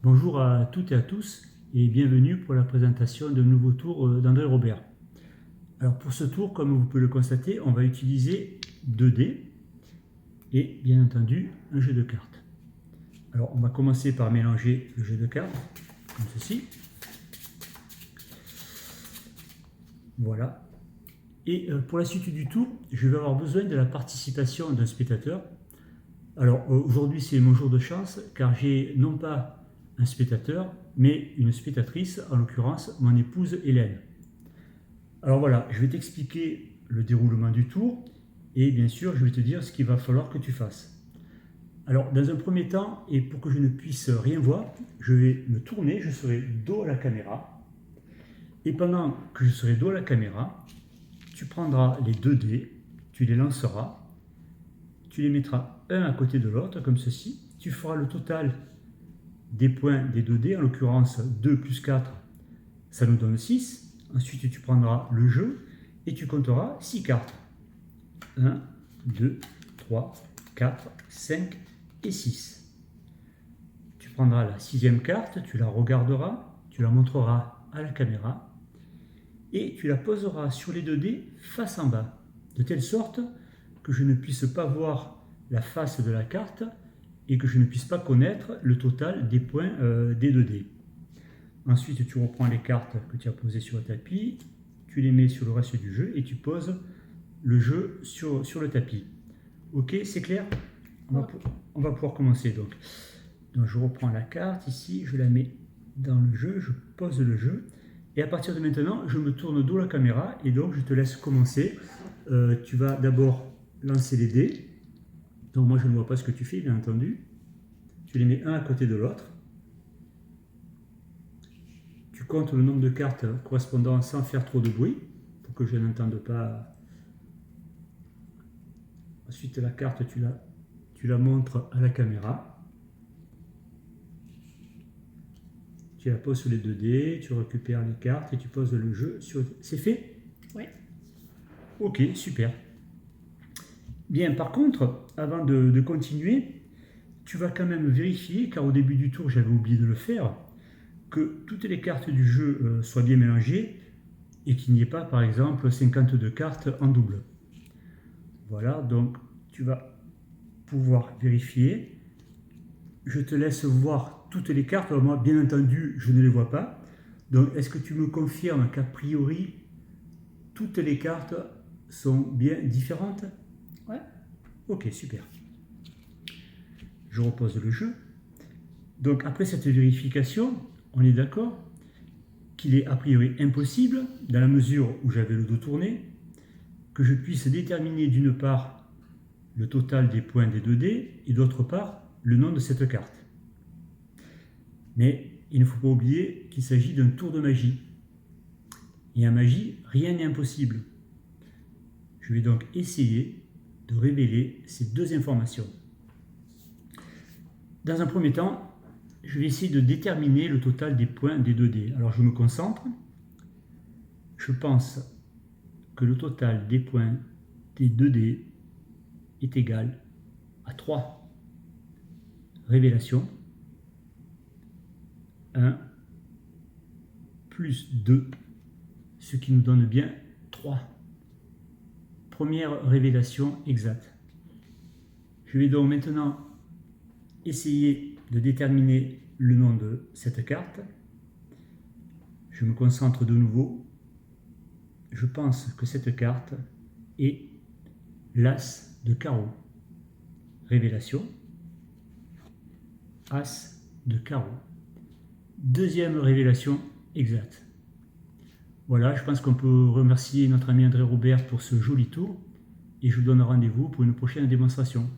Bonjour à toutes et à tous et bienvenue pour la présentation d'un nouveau tour d'André Robert. Alors pour ce tour, comme vous pouvez le constater, on va utiliser 2 dés et bien entendu un jeu de cartes. Alors on va commencer par mélanger le jeu de cartes, comme ceci. Voilà. Et pour la suite du tour, je vais avoir besoin de la participation d'un spectateur. Alors aujourd'hui c'est mon jour de chance car j'ai non pas un spectateur mais une spectatrice, en l'occurrence mon épouse Hélène. Alors voilà, je vais t'expliquer le déroulement du tour et bien sûr je vais te dire ce qu'il va falloir que tu fasses. Alors dans un premier temps, et pour que je ne puisse rien voir, je vais me tourner, je serai dos à la caméra. Et pendant que je serai dos à la caméra, tu prendras les 2 dés, tu les lanceras, tu les mettras un à côté de l'autre comme ceci, tu feras le total des points des 2 dés, en l'occurrence 2 plus 4, ça nous donne 6. Ensuite tu prendras le jeu et tu compteras 6 cartes. 1, 2, 3, 4, 5 et 6. Tu prendras la 6e carte, tu la regarderas, tu la montreras à la caméra et tu la poseras sur les 2 dés face en bas, de telle sorte que je ne puisse pas voir la face de la carte et que je ne puisse pas connaître le total des points des 2 dés. Ensuite, tu reprends les cartes que tu as posées sur le tapis, tu les mets sur le reste du jeu et tu poses le jeu sur le tapis. Ok, c'est clair? On va pouvoir commencer donc. Donc je reprends la carte ici, je la mets dans le jeu, je pose le jeu. Et à partir de maintenant, je me tourne dos à la caméra et donc je te laisse commencer. Tu vas d'abord lancer les dés. Donc moi je ne vois pas ce que tu fais, bien entendu. Tu les mets un à côté de l'autre. Tu comptes le nombre de cartes correspondant sans faire trop de bruit, pour que je n'entende pas. Ensuite la carte, tu la montres à la caméra. Tu la poses sur les 2 dés, tu récupères les cartes et tu poses le jeu sur... C'est fait? Oui. Ok, super. Bien, par contre, avant de continuer, tu vas quand même vérifier, car au début du tour j'avais oublié de le faire, que toutes les cartes du jeu soient bien mélangées et qu'il n'y ait pas par exemple 52 cartes en double. Voilà, donc tu vas pouvoir vérifier. Je te laisse voir toutes les cartes. Alors moi, bien entendu, je ne les vois pas. Donc, est-ce que tu me confirmes qu'a priori, toutes les cartes sont bien différentes? Ouais. Ok, super. Je repose le jeu. Donc, après cette vérification, on est d'accord qu'il est a priori impossible, dans la mesure où j'avais le dos tourné, que je puisse déterminer d'une part le total des points des 2 dés et d'autre part le nom de cette carte. Mais il ne faut pas oublier qu'il s'agit d'un tour de magie. Et en magie, rien n'est impossible. Je vais donc essayer de révéler ces 2 informations. Dans un premier temps, je vais essayer de déterminer le total des points des 2 dés. Alors je me concentre. Je pense que le total des points des 2 dés est égal à 3. Révélation. 1 plus 2, ce qui nous donne bien 3. Première révélation exacte. Je vais donc maintenant essayer de déterminer le nom de cette carte. Je me concentre de nouveau. Je pense que cette carte est l'As de carreau. Révélation. As de carreau. Deuxième révélation exacte. Voilà, je pense qu'on peut remercier notre ami André Robert pour ce joli tour et je vous donne rendez-vous pour une prochaine démonstration.